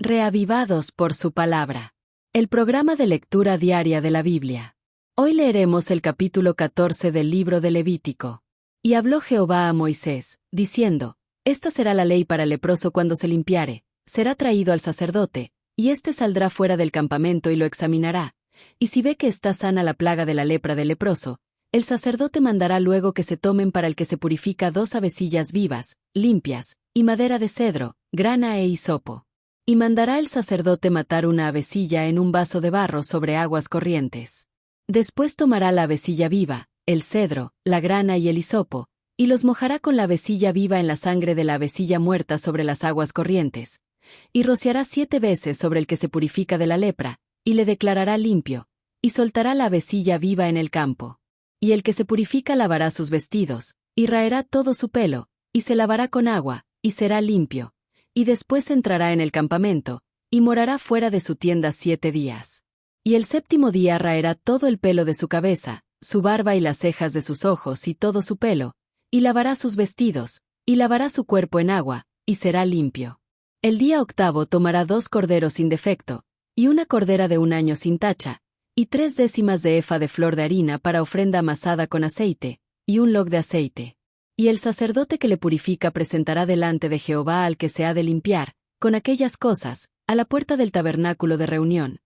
Reavivados por su palabra. El programa de lectura diaria de la Biblia. Hoy leeremos el capítulo 14 del libro de Levítico. Y habló Jehová a Moisés, diciendo: Esta será la ley para el leproso cuando se limpiare, será traído al sacerdote, y éste saldrá fuera del campamento y lo examinará. Y si ve que está sana la plaga de la lepra del leproso, el sacerdote mandará luego que se tomen para el que se purifica 2 avecillas vivas, limpias, y madera de cedro, grana e hisopo. Y mandará el sacerdote matar una avecilla en un vaso de barro sobre aguas corrientes. Después tomará la avecilla viva, el cedro, la grana y el hisopo, y los mojará con la avecilla viva en la sangre de la avecilla muerta sobre las aguas corrientes. Y rociará 7 veces sobre el que se purifica de la lepra, y le declarará limpio, y soltará la avecilla viva en el campo. Y el que se purifica lavará sus vestidos, y raerá todo su pelo, y se lavará con agua, y será limpio. Y después entrará en el campamento, y morará fuera de su tienda 7 días. Y el 7º día raerá todo el pelo de su cabeza, su barba y las cejas de sus ojos y todo su pelo, y lavará sus vestidos, y lavará su cuerpo en agua, y será limpio. El día 8º tomará 2 corderos sin defecto, y una cordera de 1 año sin tacha, y 3/10 de efa de flor de harina para ofrenda amasada con aceite, y un log de aceite. Y el sacerdote que le purifica presentará delante de Jehová al que se ha de limpiar, con aquellas cosas, a la puerta del tabernáculo de reunión.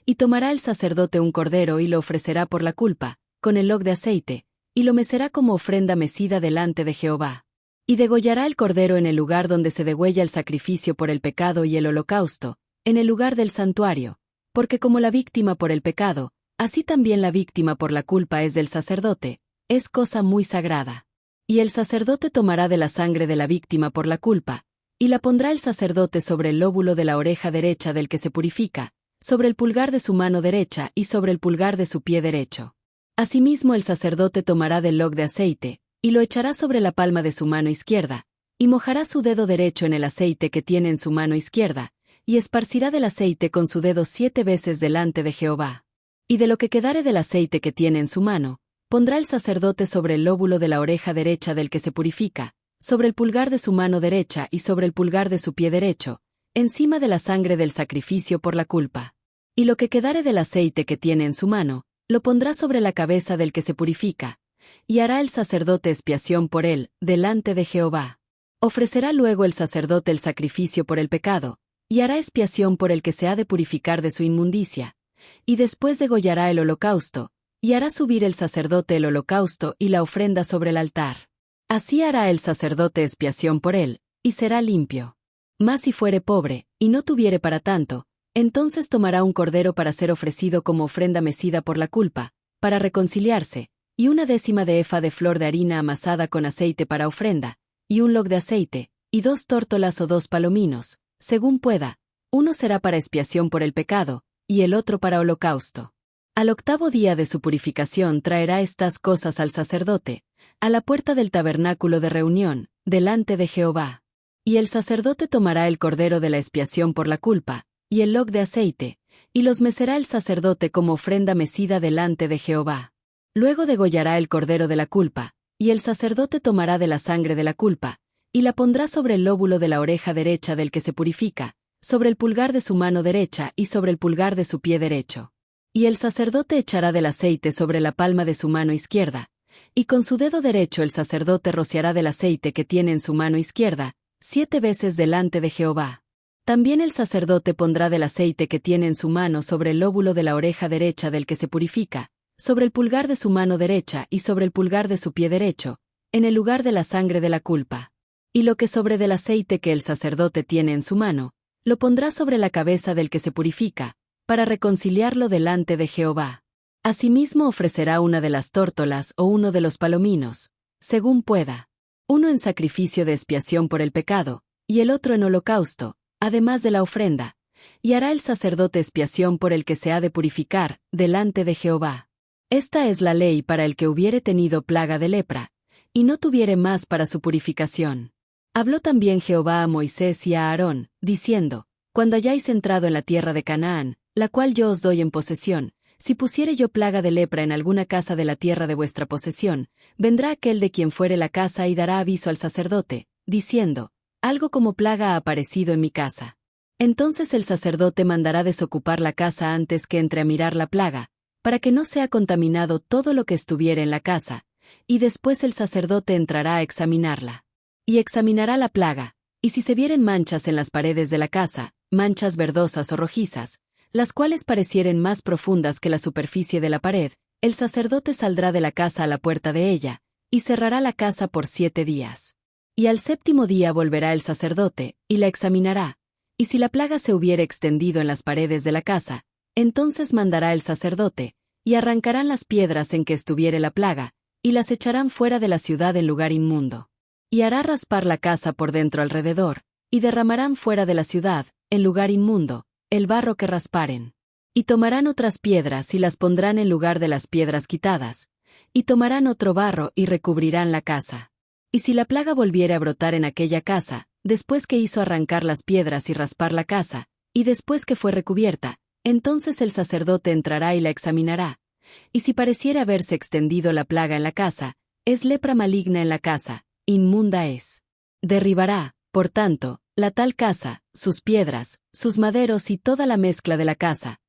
Y tomará el sacerdote un cordero y lo ofrecerá por la culpa, con el log de aceite, y lo mecerá como ofrenda mecida delante de Jehová. Y degollará el cordero en el lugar donde se degüella el sacrificio por el pecado y el holocausto, en el lugar del santuario, porque como la víctima por el pecado, así también la víctima por la culpa es del sacerdote, es cosa muy sagrada. Y el sacerdote tomará de la sangre de la víctima por la culpa, y la pondrá el sacerdote sobre el lóbulo de la oreja derecha del que se purifica, sobre el pulgar de su mano derecha y sobre el pulgar de su pie derecho. Asimismo el sacerdote tomará del log de aceite, y lo echará sobre la palma de su mano izquierda, y mojará su dedo derecho en el aceite que tiene en su mano izquierda, y esparcirá del aceite con su dedo 7 veces delante de Jehová. Y de lo que quedare del aceite que tiene en su mano, pondrá el sacerdote sobre el lóbulo de la oreja derecha del que se purifica, sobre el pulgar de su mano derecha y sobre el pulgar de su pie derecho, encima de la sangre del sacrificio por la culpa. Y lo que quedare del aceite que tiene en su mano, lo pondrá sobre la cabeza del que se purifica, y hará el sacerdote expiación por él, delante de Jehová. Ofrecerá luego el sacerdote el sacrificio por el pecado, y hará expiación por el que se ha de purificar de su inmundicia, y después degollará el holocausto, y hará subir el sacerdote el holocausto y la ofrenda sobre el altar. Así hará el sacerdote expiación por él, y será limpio. Mas si fuere pobre, y no tuviere para tanto, entonces tomará un cordero para ser ofrecido como ofrenda mecida por la culpa, para reconciliarse, y 1/10 de efa de flor de harina amasada con aceite para ofrenda, y un log de aceite, y 2 tórtolas o 2 palominos, según pueda. Uno será para expiación por el pecado, y el otro para holocausto. Al 8º día de su purificación traerá estas cosas al sacerdote, a la puerta del tabernáculo de reunión, delante de Jehová. Y el sacerdote tomará el cordero de la expiación por la culpa, y el log de aceite, y los mecerá el sacerdote como ofrenda mecida delante de Jehová. Luego degollará el cordero de la culpa, y el sacerdote tomará de la sangre de la culpa, y la pondrá sobre el lóbulo de la oreja derecha del que se purifica, sobre el pulgar de su mano derecha y sobre el pulgar de su pie derecho. Y el sacerdote echará del aceite sobre la palma de su mano izquierda, y con su dedo derecho el sacerdote rociará del aceite que tiene en su mano izquierda, 7 veces delante de Jehová. También el sacerdote pondrá del aceite que tiene en su mano sobre el lóbulo de la oreja derecha del que se purifica, sobre el pulgar de su mano derecha y sobre el pulgar de su pie derecho, en el lugar de la sangre de la culpa. Y lo que sobre del aceite que el sacerdote tiene en su mano, lo pondrá sobre la cabeza del que se purifica, para reconciliarlo delante de Jehová. Asimismo ofrecerá una de las tórtolas o uno de los palominos, según pueda. Uno en sacrificio de expiación por el pecado, y el otro en holocausto, además de la ofrenda, y hará el sacerdote expiación por el que se ha de purificar, delante de Jehová. Esta es la ley para el que hubiere tenido plaga de lepra, y no tuviere más para su purificación. Habló también Jehová a Moisés y a Aarón, diciendo: Cuando hayáis entrado en la tierra de Canaán, la cual yo os doy en posesión, si pusiere yo plaga de lepra en alguna casa de la tierra de vuestra posesión, vendrá aquel de quien fuere la casa y dará aviso al sacerdote, diciendo: Algo como plaga ha aparecido en mi casa. Entonces el sacerdote mandará desocupar la casa antes que entre a mirar la plaga, para que no sea contaminado todo lo que estuviera en la casa, y después el sacerdote entrará a examinarla. Y examinará la plaga, y si se vieren manchas en las paredes de la casa, manchas verdosas o rojizas, las cuales parecieren más profundas que la superficie de la pared, el sacerdote saldrá de la casa a la puerta de ella, y cerrará la casa por 7 días. Y al 7º día volverá el sacerdote, y la examinará, y si la plaga se hubiere extendido en las paredes de la casa, entonces mandará el sacerdote, y arrancarán las piedras en que estuviere la plaga, y las echarán fuera de la ciudad en lugar inmundo. Y hará raspar la casa por dentro alrededor, y derramarán fuera de la ciudad, en lugar inmundo, el barro que rasparen. Y tomarán otras piedras y las pondrán en lugar de las piedras quitadas, y tomarán otro barro y recubrirán la casa. Y si la plaga volviere a brotar en aquella casa, después que hizo arrancar las piedras y raspar la casa, y después que fue recubierta, entonces el sacerdote entrará y la examinará. Y si pareciera haberse extendido la plaga en la casa, es lepra maligna en la casa, inmunda es. Derribará, por tanto, la tal casa, sus piedras, sus maderos y toda la mezcla de la casa,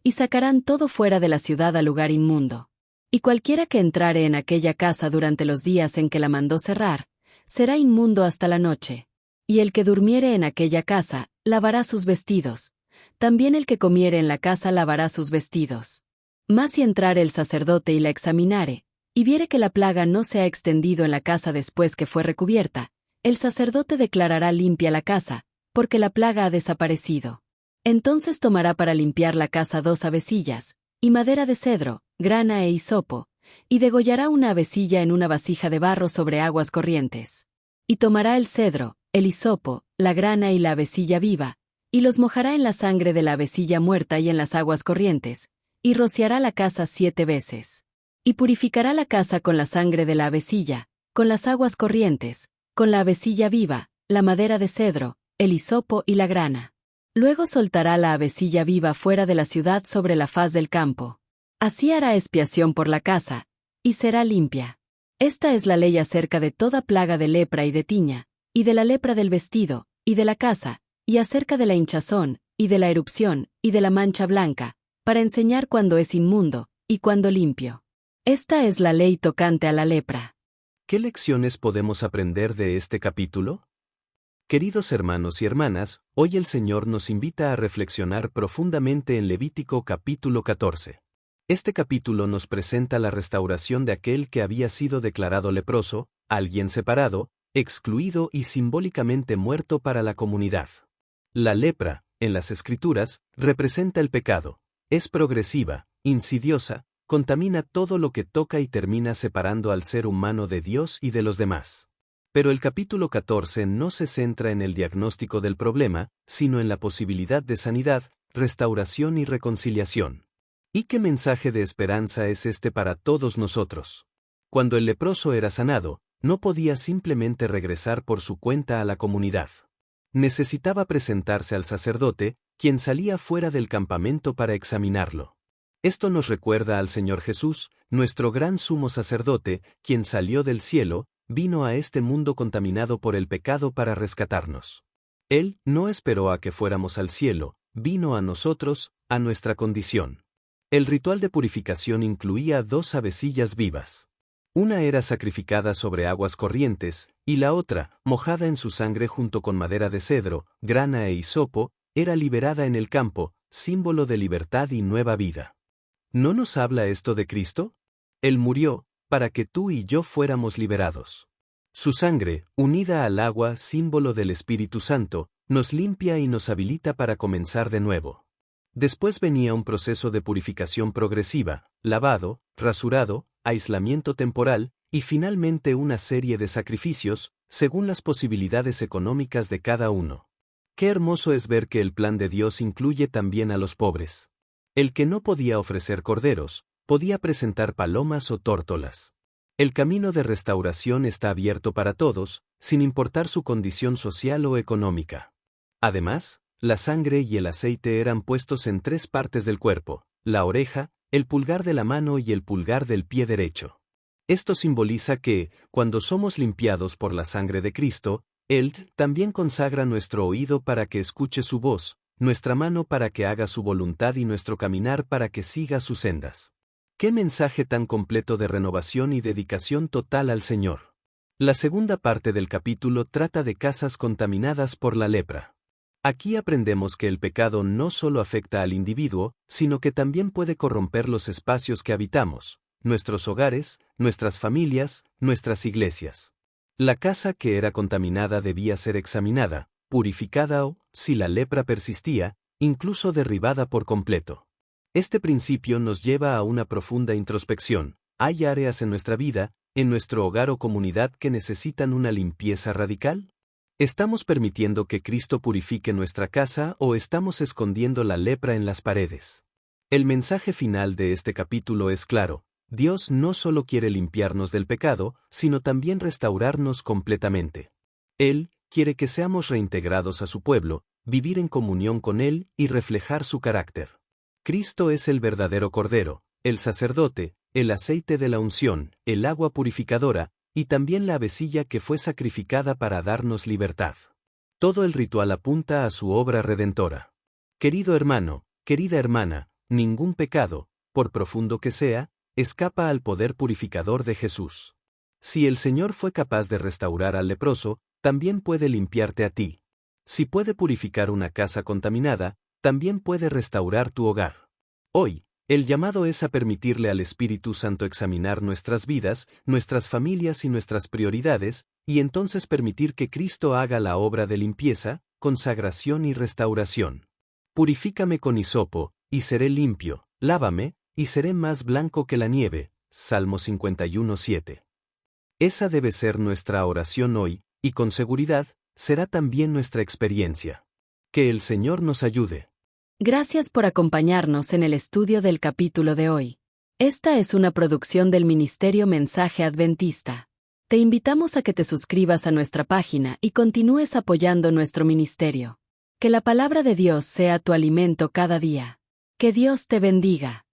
y sacarán todo fuera de la ciudad al lugar inmundo. Y cualquiera que entrare en aquella casa durante los días en que la mandó cerrar, será inmundo hasta la noche. Y el que durmiere en aquella casa, lavará sus vestidos. También el que comiere en la casa lavará sus vestidos. Mas si entrare el sacerdote y la examinare, y viere que la plaga no se ha extendido en la casa después que fue recubierta, el sacerdote declarará limpia la casa, porque la plaga ha desaparecido. Entonces tomará para limpiar la casa 2 avecillas, y madera de cedro, grana e hisopo, y degollará una avecilla en una vasija de barro sobre aguas corrientes. Y tomará el cedro, el hisopo, la grana y la avecilla viva, y los mojará en la sangre de la avecilla muerta y en las aguas corrientes, y rociará la casa 7 veces. Y purificará la casa con la sangre de la avecilla, con las aguas corrientes, con la avecilla viva, la madera de cedro, el hisopo y la grana. Luego soltará la avecilla viva fuera de la ciudad sobre la faz del campo. Así hará expiación por la casa, y será limpia. Esta es la ley acerca de toda plaga de lepra y de tiña, y de la lepra del vestido, y de la casa, y acerca de la hinchazón, y de la erupción, y de la mancha blanca, para enseñar cuándo es inmundo, y cuándo limpio. Esta es la ley tocante a la lepra. ¿Qué lecciones podemos aprender de este capítulo? Queridos hermanos y hermanas, hoy el Señor nos invita a reflexionar profundamente en Levítico capítulo 14. Este capítulo nos presenta la restauración de aquel que había sido declarado leproso, alguien separado, excluido y simbólicamente muerto para la comunidad. La lepra, en las Escrituras, representa el pecado. Es progresiva, insidiosa, contamina todo lo que toca y termina separando al ser humano de Dios y de los demás. Pero el capítulo 14 no se centra en el diagnóstico del problema, sino en la posibilidad de sanidad, restauración y reconciliación. ¿Y qué mensaje de esperanza es este para todos nosotros? Cuando el leproso era sanado, no podía simplemente regresar por su cuenta a la comunidad. Necesitaba presentarse al sacerdote, quien salía fuera del campamento para examinarlo. Esto nos recuerda al Señor Jesús, nuestro gran sumo sacerdote, quien salió del cielo, vino a este mundo contaminado por el pecado para rescatarnos. Él no esperó a que fuéramos al cielo, vino a nosotros, a nuestra condición. El ritual de purificación incluía 2 avecillas vivas. Una era sacrificada sobre aguas corrientes, y la otra, mojada en su sangre junto con madera de cedro, grana e hisopo, era liberada en el campo, símbolo de libertad y nueva vida. ¿No nos habla esto de Cristo? Él murió, para que tú y yo fuéramos liberados. Su sangre, unida al agua, símbolo del Espíritu Santo, nos limpia y nos habilita para comenzar de nuevo. Después venía un proceso de purificación progresiva, lavado, rasurado, aislamiento temporal, y finalmente una serie de sacrificios, según las posibilidades económicas de cada uno. Qué hermoso es ver que el plan de Dios incluye también a los pobres. El que no podía ofrecer corderos, podía presentar palomas o tórtolas. El camino de restauración está abierto para todos, sin importar su condición social o económica. Además, la sangre y el aceite eran puestos en 3 partes del cuerpo: la oreja, el pulgar de la mano y el pulgar del pie derecho. Esto simboliza que, cuando somos limpiados por la sangre de Cristo, Él también consagra nuestro oído para que escuche su voz, nuestra mano para que haga su voluntad y nuestro caminar para que siga sus sendas. ¡Qué mensaje tan completo de renovación y dedicación total al Señor! La segunda parte del capítulo trata de casas contaminadas por la lepra. Aquí aprendemos que el pecado no solo afecta al individuo, sino que también puede corromper los espacios que habitamos, nuestros hogares, nuestras familias, nuestras iglesias. La casa que era contaminada debía ser examinada, purificada o, si la lepra persistía, incluso derribada por completo. Este principio nos lleva a una profunda introspección. ¿Hay áreas en nuestra vida, en nuestro hogar o comunidad que necesitan una limpieza radical? ¿Estamos permitiendo que Cristo purifique nuestra casa o estamos escondiendo la lepra en las paredes? El mensaje final de este capítulo es claro. Dios no solo quiere limpiarnos del pecado, sino también restaurarnos completamente. Él quiere que seamos reintegrados a su pueblo, vivir en comunión con Él y reflejar su carácter. Cristo es el verdadero Cordero, el sacerdote, el aceite de la unción, el agua purificadora, y también la avecilla que fue sacrificada para darnos libertad. Todo el ritual apunta a su obra redentora. Querido hermano, querida hermana, ningún pecado, por profundo que sea, escapa al poder purificador de Jesús. Si el Señor fue capaz de restaurar al leproso, también puede limpiarte a ti. Si puede purificar una casa contaminada, también puede restaurar tu hogar. Hoy, el llamado es a permitirle al Espíritu Santo examinar nuestras vidas, nuestras familias y nuestras prioridades, y entonces permitir que Cristo haga la obra de limpieza, consagración y restauración. Purifícame con hisopo, y seré limpio, lávame, y seré más blanco que la nieve. Salmo 51:7. Esa debe ser nuestra oración hoy, y con seguridad, será también nuestra experiencia. Que el Señor nos ayude. Gracias por acompañarnos en el estudio del capítulo de hoy. Esta es una producción del Ministerio Mensaje Adventista. Te invitamos a que te suscribas a nuestra página y continúes apoyando nuestro ministerio. Que la palabra de Dios sea tu alimento cada día. Que Dios te bendiga.